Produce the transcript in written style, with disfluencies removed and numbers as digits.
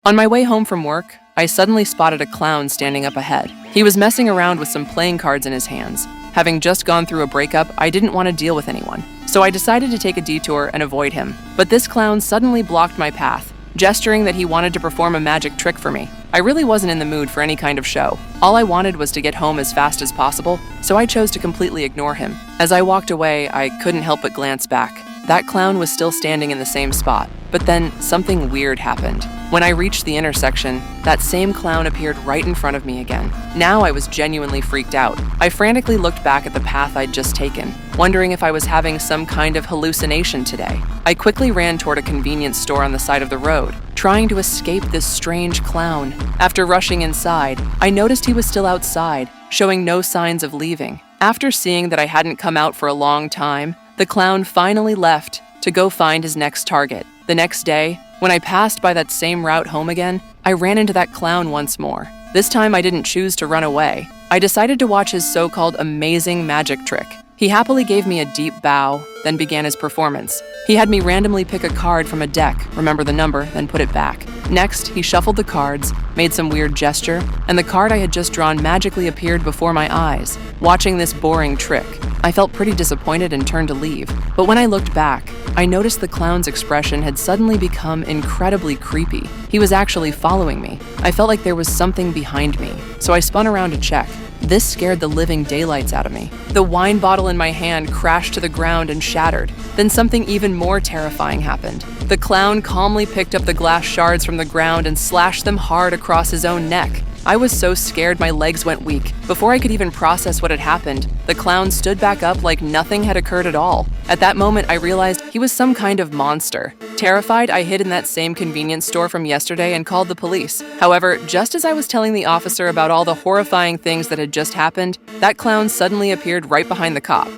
On my way home from work, I suddenly spotted a clown standing up ahead. He was messing around with some playing cards in his hands. Having just gone through a breakup, I didn't want to deal with anyone, so I decided to take a detour and avoid him. But this clown suddenly blocked my path, gesturing that he wanted to perform a magic trick for me. I really wasn't in the mood for any kind of show. All I wanted was to get home as fast as possible, so I chose to completely ignore him. As I walked away, I couldn't help but glance back. That clown was still standing in the same spot, but then something weird happened. When I reached the intersection, that same clown appeared right in front of me again. Now I was genuinely freaked out. I frantically looked back at the path I'd just taken, wondering if I was having some kind of hallucination today. I quickly ran toward a convenience store on the side of the road, trying to escape this strange clown. After rushing inside, I noticed he was still outside, showing no signs of leaving. After seeing that I hadn't come out for a long time, the clown finally left to go find his next target. The next day, when I passed by that same route home again, I ran into that clown once more. This time I didn't choose to run away. I decided to watch his so-called amazing magic trick. He happily gave me a deep bow, then began his performance. He had me randomly pick a card from a deck, remember the number, then put it back. Next, he shuffled the cards, made some weird gesture, and the card I had just drawn magically appeared before my eyes. Watching this boring trick, I felt pretty disappointed and turned to leave. But when I looked back, I noticed the clown's expression had suddenly become incredibly creepy. He was actually following me. I felt like there was something behind me, so I spun around to check. This scared the living daylights out of me. The wine bottle in my hand crashed to the ground and shattered. Then something even more terrifying happened. The clown calmly picked up the glass shards from the ground and slashed them hard across his own neck. I was so scared my legs went weak. Before I could even process what had happened, the clown stood back up like nothing had occurred at all. At that moment, I realized he was some kind of monster. Terrified, I hid in that same convenience store from yesterday and called the police. However, just as I was telling the officer about all the horrifying things that had just happened, that clown suddenly appeared right behind the cop.